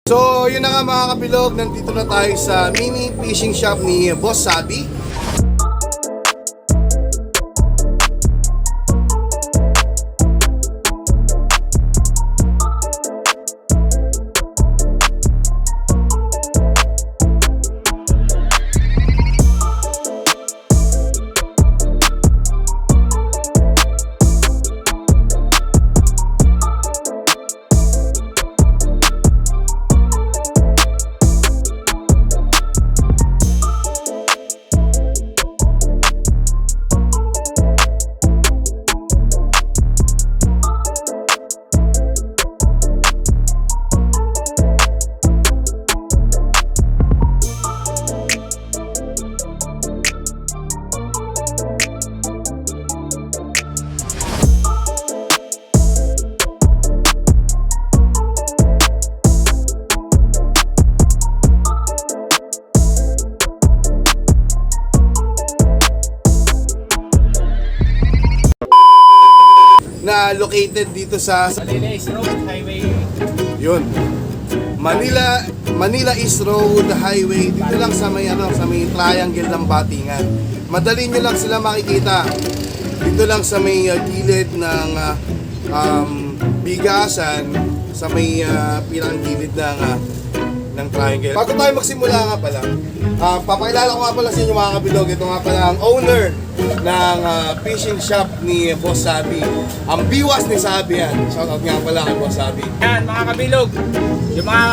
So, yun na nga mga kabilog, nandito na tayo sa mini fishing shop ni Boss Sabi. Na located dito sa Manila East Road Highway. yun. Manila East Road Highway, dito lang sa may sa may triangle ng Batingan. Madali nyo lang sila makikita. Dito lang sa may gilid ng bigasan, sa may pinang gilid ng triangle. Bago tayo magsimula nga pala, papakilala ko nga pala sa inyo mga kabilog. Ito nga pala ang owner ng fishing shop ni Boss Sabi. Ang biwas ni Sabi yan. Shoutout nga pala kay Boss Sabi. Yan mga kabilog, yung mga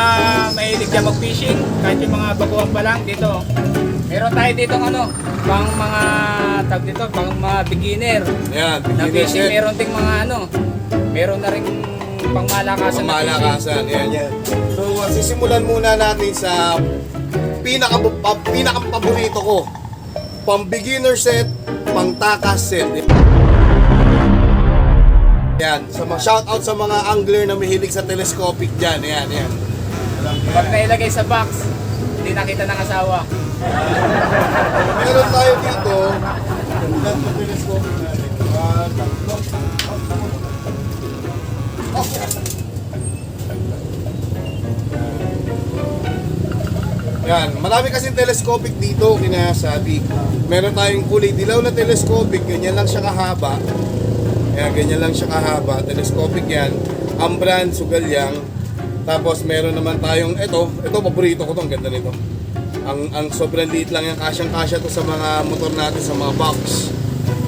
mahilig dyan mag-fishing, kahit yung mga baguhan pa lang dito. Meron tayo dito pang mga tag dito, pang mga beginner. Ayan, Na beginner fishing, set. meron ding mga meron na rin pang malakasan na fishing. Pamalakasan, yan. So, sisimulan muna natin sa pinakang paborito ko. Pang beginner set, pang takas set. Yan, shoutout sa mga angler na mahilig sa telescopic dyan. Yan. Pag nailagay sa box, hindi nakita ng asawa. Meron tayo dito, ganito telescopic natin. Yan, marami kasing telescopic dito, kinasabi. Meron tayong kulay dilaw na telescopic, ganyan lang siya kahaba. Ayan, ganyan lang siya kahaba, telescopic yan. Ang brand, Sugalyang. Tapos meron naman tayong, ito paborito ko to, ang ganda nito. Ang sobrang liit lang yan, kasyang-kasya to sa mga motor natin, sa mga box.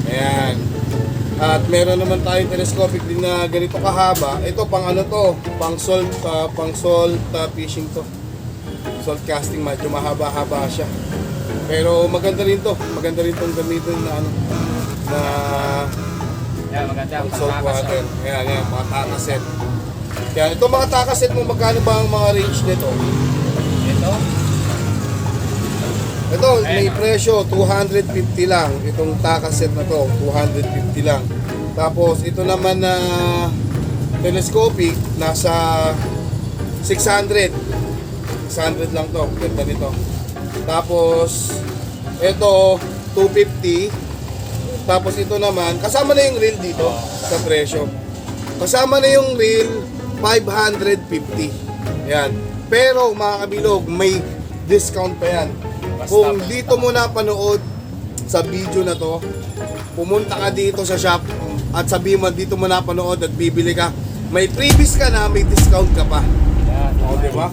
Ayan. At meron naman tayong telescopic din na ganito kahaba. Ito pang pang salt fishing to. Salt casting, medyo mahaba-haba siya. Pero maganda rin tong gamitin na Yan, maganda ang salt pangkakas. water. Ayan, mga takaset. Yan, ito mga takaset mo, magkano ba ang mga range nito? Ito, may presyo, 250 lang. Itong takaset na to, 250 lang. Tapos, ito naman na telescopic, nasa 600. 600 lang to, ganda nito. Tapos, ito, 250. Tapos, ito naman, kasama na yung reel dito sa presyo. Kasama na yung reel, 550. Yan. Pero, mga kabilog, may discount pa yan. Kung dito mo napanood sa video na to, pumunta ka dito sa shop at sabi mo dito mo napanood at bibili ka, may freebies ka na, may discount ka pa. Yan, O, diba?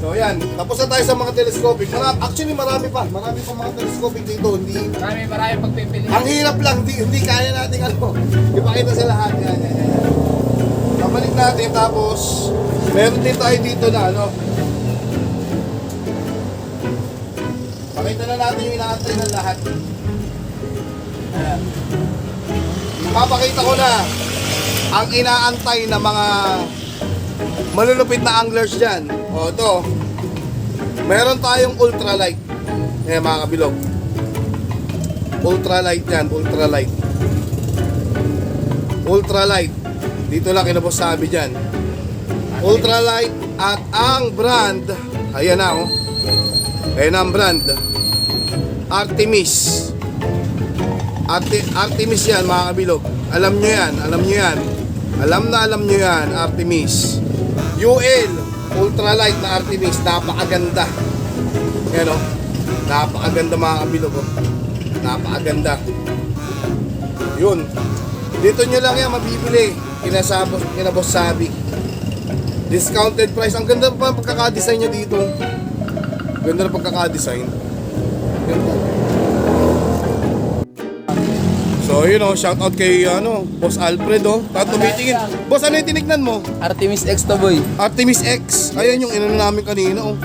So yan, tapos na tayo sa mga telescopic. Actually marami pa mga telescopic dito. Marami pagpipili. Ang hirap lang, hindi kaya natin ipakita sa lahat. Yan. Kabalik natin, tapos meron din tayo dito na pakita na natin yung inaantay ng lahat. Ayan. Papakita ko na ang inaantay na mga malulupit na anglers dyan. O ito, meron tayong ultralight. Ayan mga kabilog. Ultralight yan, ultralight. Dito lang Boss Sabi dyan. Ultralight at ang brand, ayan na ayan ang brand, Artemis. Artemis yan mga kabilog. Alam nyo yan. Alam nyo yan, Artemis. UL ultralight na Artemis, napakaganda. Yan o, napakaganda mga kabilog. Napakaganda. Yun. Dito nyo lang yan mabibili. Kina Boss Sabi. Discounted price. Ang ganda pa pagkakadesign niya dito. Ganda na pagkakadesign. Ganda. So yun o, shoutout kay Boss Alfred o. Tumitingin. Boss, ano yung tinignan mo? Artemis X to boy. Artemis X. Ayan yung inano namin kanina o.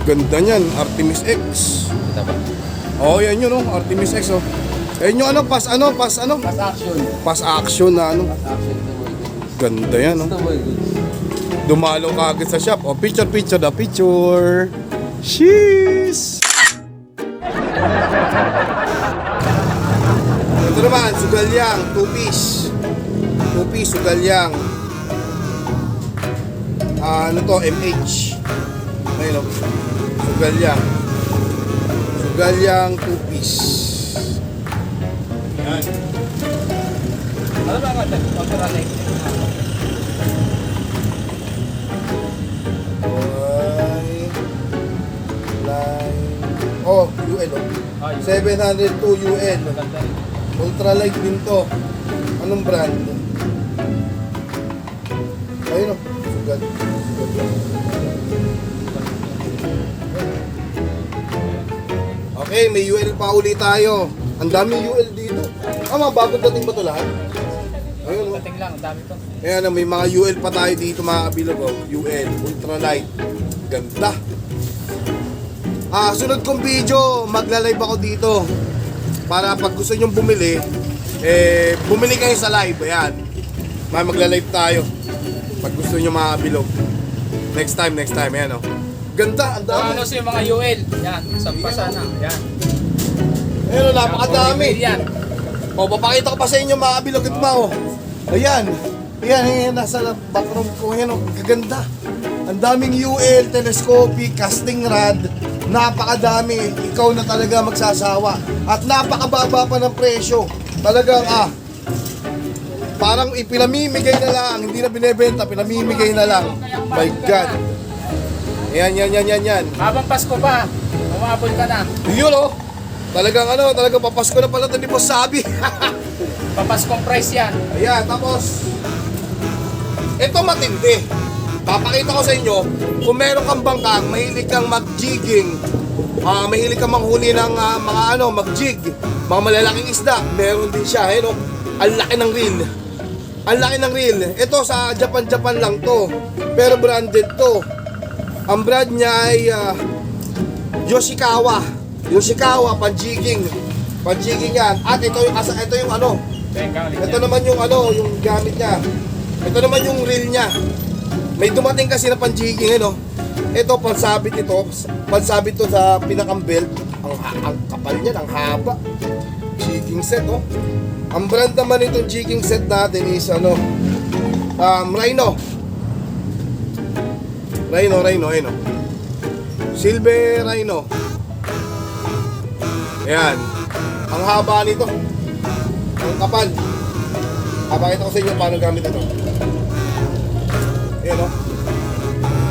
Ganda niyan, Artemis X. Kita ba? Oh, yan yun o, Artemis X o. Ayan yung pass Pass action. Pass action na ano. Pass action to boy. Ganda yan o. To boy. Dumalo ka agad sa shop. O, picture the picture. Sheesh! Ito naman, sugalyang, 2-piece. 2-piece, sugalyang. Ano to, MH. Ayun o. Sugalyang. Sugalyang, 2-piece. Yan. Ano ba ang ultralight? Oh, UL oh. 702 UL. Maganda rin. Ultralight din to. Anong brand? Ayun oh. Sugat. Okay, may UL pa uli tayo. Ang daming UL dito. Mga bagong dating ba ito lahat? Ayun oh. Dating lang, ang dami to. Ayan, may mga UL pa tayo dito mga kabilog oh. UL, ultralight. Ganda. Sunod kong video, magla-live ako dito. Para pag gusto nyong bumili, bumili kayo sa live. Ayan. Magla-live tayo. Pag gusto nyo mga kabilog. Next time, ayan oh. Ganda, ang dami. Ano sa mga UL? Yan, sampasa na. Yan. Ayan oh, napakadami. Yan. O, papakita ko pa sa inyo mga kabilog. Ito ba oh. Ayan. Ayan, nasa background ko. Ayan oh, gaganda. Ang daming UL, telescopic, casting rod. Napakadami. Ikaw na talaga magsasawa. At napakababa pa ng presyo. Talagang parang ipinamimigay na lang. Hindi na binebenta, pinamimigay na lang. My God. Yan. Habang Pasko pa, umabot ka na. Yun oh. Talagang talagang papasko na pala ito ni Boss Sabi. Papaskong price yan. Ayan, tapos ito matindi. Papakita ko sa inyo, kung meron kang bangkang, mahilig kang mag-jigging, mahilig kang manghuli ng mga mag-jig, mga malalaking isda, meron din siya, no? Ang laki ng reel. Ang laki ng reel. Ito sa Japan lang to, pero branded to. Ang brand niya ay Yoshikawa. Yoshikawa, pan-jigging. Pan-jigging yan. At ito yung ito naman yung yung gamit niya. Ito naman yung reel niya. May dumating kasi na pan-jigging, Ito, pansabit ito. Pansabit to sa pinakang belt. Ang kapal niya, ang haba. Jigging set, oh. Ang brand naman itong jigging set natin is, Rhino. Rhino, Silver Rhino. Ayan. Ang haba nito. Ang kapal. Papakita ko sa inyo paano gamit ito. Ayan o.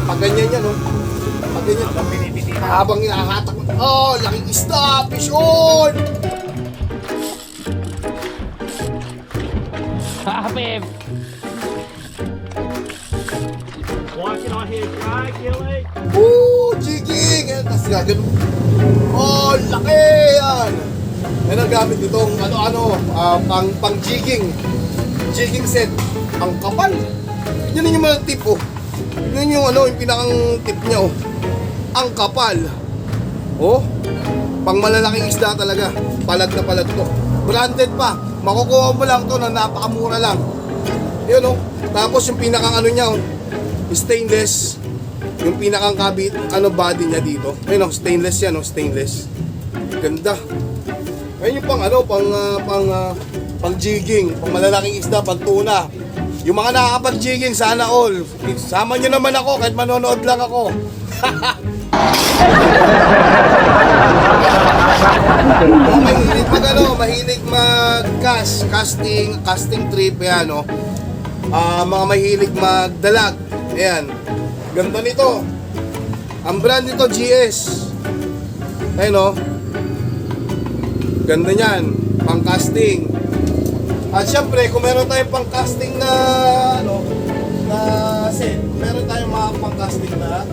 Pag ganyan yan o. Pag ganyan. Habang hinahatak. Oh, laking isda. Fish on! Habib! Walking on his dry, Gilly. Jigging! Ayan, tapos gagano. Oh, laki yan! Yan ang gamit itong pang jigging. Jigging set. Ang kapal. Yan yung mga tip oh. Yan yung yung pinakang tip niya oh. Ang kapal. Oh. Pang malalaking isda talaga. Palag na palag to. Branded pa. Makukuha mo lang to na napakamura lang. Yun oh. Tapos yung pinakang niya oh. Stainless. Yung pinakang kabit body niya dito. Ayun oh, stainless yan oh, stainless. Ganda. Ayun yung pang jigging, pang malalaking isda, pang tuna. Yung mga nakakapag-jigging, sana all. Sama nyo naman ako kahit manonood lang ako. Mahilig casting trip, yan, no? Mga mahilig magdalag, ayan. Ganda nito. Ang brand nito GS. Ayun o. Ganda niyan. Pang casting. At syempre, kung meron tayong pang casting na ano, na set, meron tayong mga pang casting na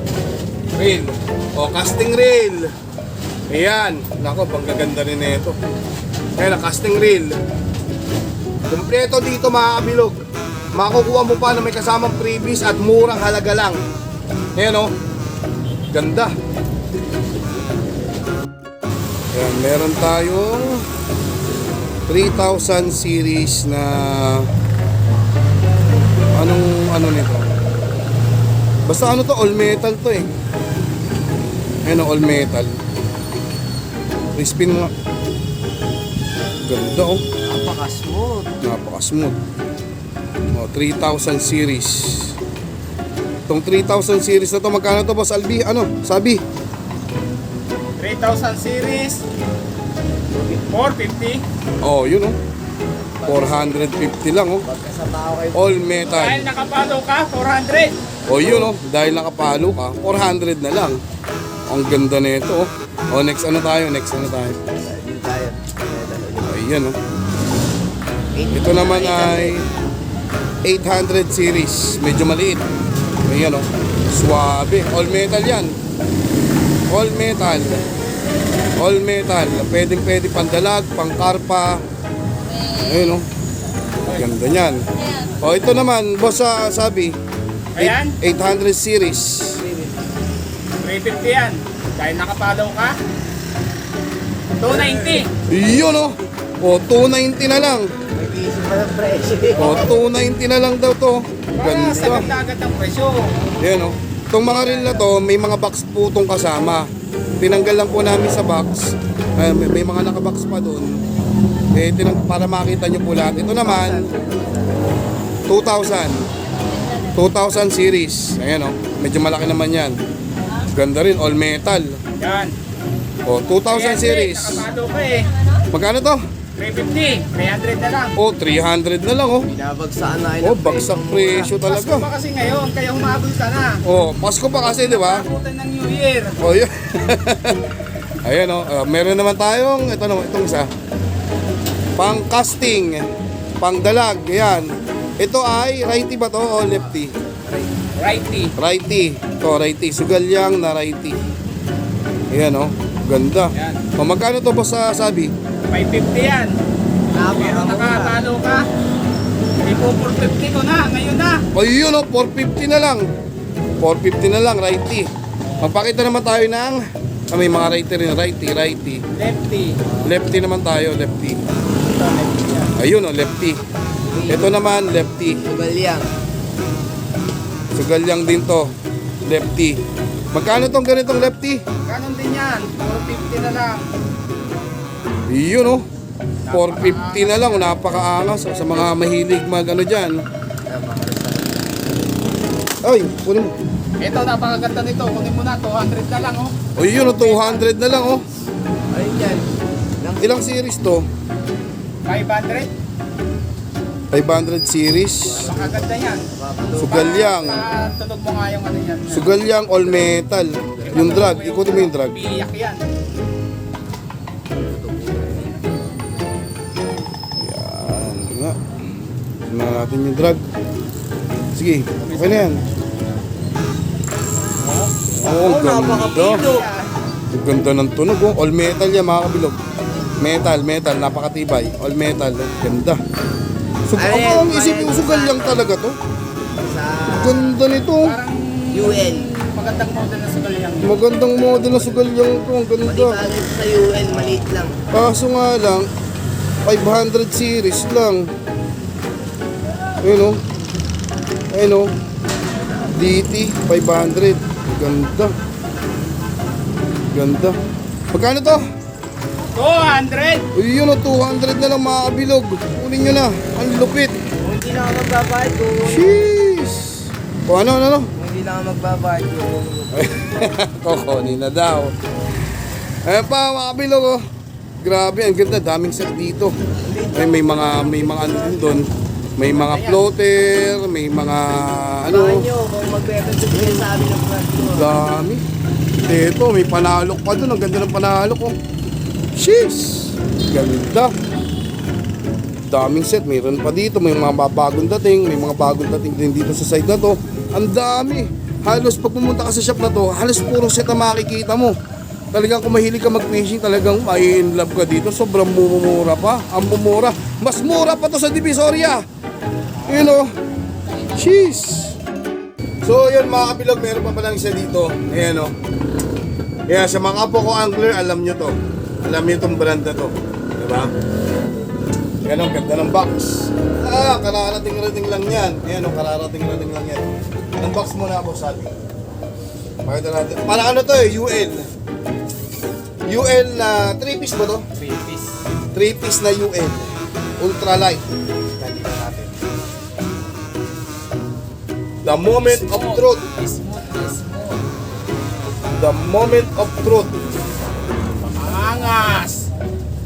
reel. O, casting reel. Ayan. Nako, pang gaganda rin na ito. Ayan, casting reel. Kompleto dito mga kabilog. Makukuha mo pa na may kasamang freebies at murang halaga lang. Ayan o. Ganda. Ayan, meron tayong 3000 series na ano nito. Basta ano to, all metal to eh. Ayan o, all metal. Respin mo. Ganda oh. Napaka-smooth. Napaka-smooth. O, 3000 series. Itong 3000 series na to, magkano to, Boss Albi? Ano? Sabi? 3,000 series. 450. Oh, yun oh. 450 lang oh. Sa tao kayo. All metal. Dahil nakapalo ka, 400. Oh, yun oh. Dahil nakapalo ka, 400 na lang. Ang ganda nito oh. Oh, next ano tayo? Next ano tayo? Hindi tayo. Ayan oh. Ito naman ay 800 series. Medyo maliit. Ayan oh. Suwabe. All metal yan. All metal. All metal. Pwede pandalag, pangkarpa. Ayun oh. Ganda niyan. Oh, ito naman, boss, sabi. Ayan. 800 series. 350 yan. Dahil nakapalo ka, 290. Yun oh. Oh, 290 na lang. Nag-iisip pa ng presyo. Oh, 290 na lang daw to. Para sa Ganda. agad ng presyo. Yan oh. Itong mga reel na to, may mga box po itong kasama. Tinanggal lang po namin sa box. May mga nakabox pa doon. Para makita nyo po lahat. Ito naman, 2,000. 2,000 series. Ayan oh. Medyo malaki naman yan. Ganda rin, all metal. Yan. Oh, 2,000 series. Nakapalo ka eh. Magkano to? 350. 300 na lang. Oh, 300 na lang oh. Binabagsaan na Oh, bagsak presyo Pasko talaga. pa kasi ngayon, kaya humabol ka na. Oh, Pasko pa kasi, di ba? Pakutan ng New Year. Oh, yun. Ayan oh, meron naman tayong itong isa. Pang casting, pang dalag, ayan. Ito ay righty ba to o lefty? Righty. Righty. Ito, righty. Sugalyang na righty. Ayan oh, ganda. Yan. O, magkano to boss sabi? 550 yan. Pero nakatalo ka. Ipo 450 ko na, ngayon na. O yun oh, 450 na lang. 450 na lang, righty. Magpakita naman tayo ng may mga righty rin, righty. Lefty. Lefty naman tayo, lefty. Ito, lefty yan. Ayun oh, lefty. Ito naman, lefty. Sugalyang. Sugalyang din to, lefty. Magkano tong ganitong lefty? Ganon din yan. 450 na lang. Yun oh, 450 na lang, napakaangas sa mga mahilig ano dyan. Ay, kunin mo. Ito, napakaganda nito. Kunin mo na, 200 na lang oh. O yun oh, 200 na lang oh. Ayun yan. Ilang series to? 500. 500 series. Napakaganda yan. Sugalyang. Tunog mo nga yung ano yan. Sugalyang all metal. Yung drag, ikutin mo yung drag. Biyak yan. Yan nga. Tignan natin yung drag. Sige, okay na yan. Oh, ang ganda. Ang ganda ng tunog oh. All metal yan mga kabilog. Metal, napakatibay. All metal, ganda. Ang isip yung sugalyang talaga to. Sa Ganda nito. Parang UN. magandang model na sugalyang yun. Magandang model na sugalyang to. Ang ganda. Maliit sa UN, maliit lang. Kaso nga lang, 500 series lang. Ayun o. Ayun o. DT 500. Ganda. Ganda. Magkano to? 200! Uy, yun o, 200 na lang mga kabilog. Kunin nyo na. Ang lupit. Kung hindi na ako magbabayad, Sheesh. O ano. kung hindi na ako magbabayad, Kukunin na daw. Ayan pa mga kabilog oh. Grabe, ang ganda. Daming set dito. Ay, may mga ano din doon. May mga floater, may mga ano, Samahan nyo kung magpe-present kayo sa amin ng brand ko. dami. Ito, may panalok pa dun. Ang ganda ng panalok oh. Sheesh! Ganda. Daming set. Mayroon pa dito. May mga bagong dating. May mga bagong dating din dito sa side na to. Ang dami. Halos pag pumunta ka sa shop na to, halos puro set ang makikita mo. Talagang kung mahilig ka mag-fishing, talagang in love ka dito. Sobrang mumura pa. Ang mumura. Mas mura pa to sa Divisoria. You know. Sheesh! So yun mga kabilog, meron pa palang isa dito. Ayan o. Kaya sa mga apo ko angler, alam nyo to. Alam nyo itong brand na to. Diba? Ayan o, ganda ng box. Kararating-rating lang yan. Ayan o, kararating-rating lang yan. Unbox muna ako sabi. Pakita natin. Para ano to eh, UL. UL na 3-piece ba to? 3-piece. 3-piece na UL. Ultralight. Dali na natin. The moment of truth. Smooth. The moment of truth. Angas!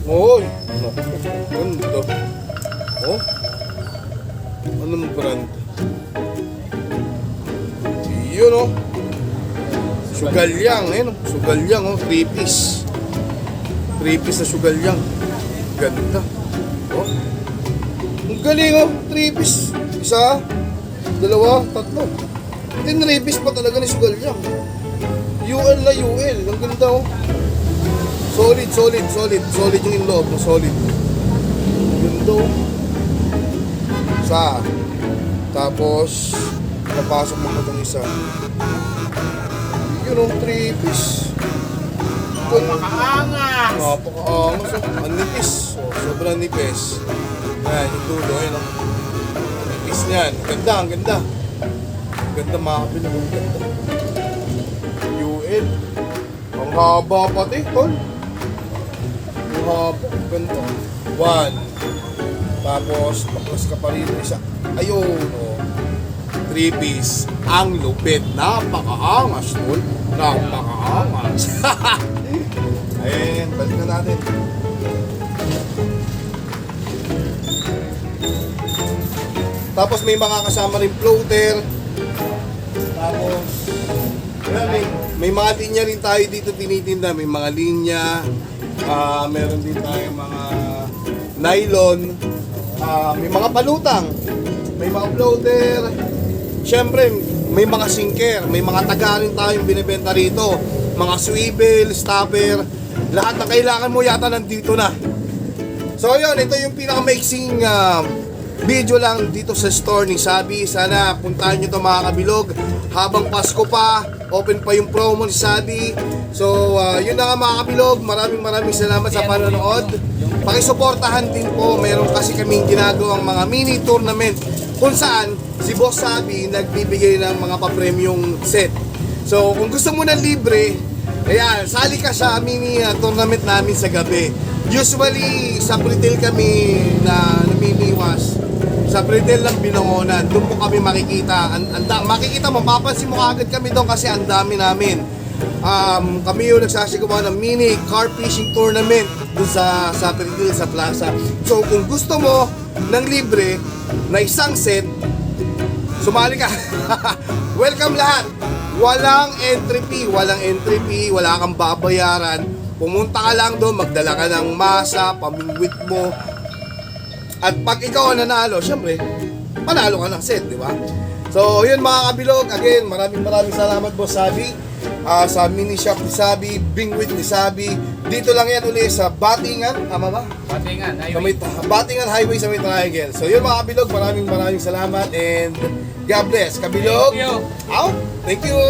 Oy! Ganda. Oh? Anong brand? Yun oh. Sugalyang. Ayun oh. Sugalyang oh. 3-piece. 3-piece na sugalyang. Ganda. Oh. Ang galing oh. 3-piece. Isa. Dalawa. Tatlo. 3-piece pa talaga ni sugalyang. UL na UL. Ang ganda oh. Solid yung inloob mo, solid. Ganda oh. Isa. Tapos, napasok mo pa itong isa. Yun oh, 3-piece. Napakaangas! Napakaangas oh. Ang nipis. Oh, sobrang nipis. Yan, yung dulo, yun oh. Nipis niyan. Ganda, ang ganda. Ang ganda mga kabilog, ang ganda. UL. Ang haba pati, tol. Ang haba, ang ganda. 1. Tapos, baklas ka pa rin isa. Ayun, oh. 3-piece. Ang lupit. Napakaangas, tol. Napakaangas. Ayan, balik na natin. Tapos may mga kasama rin floater. Tapos, may mga linya rin tayo dito tinitinda. May mga linya. Meron din tayo mga nylon. May mga palutang. May mga floater. Siyempre, may mga sinker. May mga taga rin tayong binibenta rito. Mga swivel, stopper. Lahat na kailangan mo yata nandito na. So yun, ito yung pinakamaiksing video lang dito sa store ni Sabi. Sana puntahan nyo to mga kabilog. Habang Pasko pa, open pa yung promo ni Sabi. So yun na nga mga kabilog. Maraming salamat sa panonood. Pakisuportahan din po. Meron kasi kaming ginagawang mga mini tournament kung saan si Boss Sabi nagbibigay ng mga pa-premium set. So kung gusto mo ng libre, ayan, sali ka sa mini tournament namin sa gabi. Usually, sa Pretil kami na namimiwas. Sa Pretil ng Binangonan, doon po kami makikita. Makikita mo, mapapansin mo agad kami doon kasi ang dami namin. Kami yung nagsasagawa ng mini car fishing tournament doon sa Pretil, sa plaza. So, kung gusto mo ng libre na isang set, sumali ka. Welcome lahat. Walang entry fee, wala kang babayaran. Pumunta ka lang doon, magdala ka ng masa, pamingwit mo. At pag ikaw ang nanalo, syempre, panalo ka ng set, di ba? So, yun mga kabilog. Again, maraming salamat Boss Sabi. Sa mini shop ni Sabi, Bingwit ni Sabi. Dito lang yan uli sa Batingan, tama ba? Batingan, Sa may, Batingan Highway sa may triangle. So, yun mga kabilog, maraming salamat and God bless. Kabilog, Thank you. out. Thank you.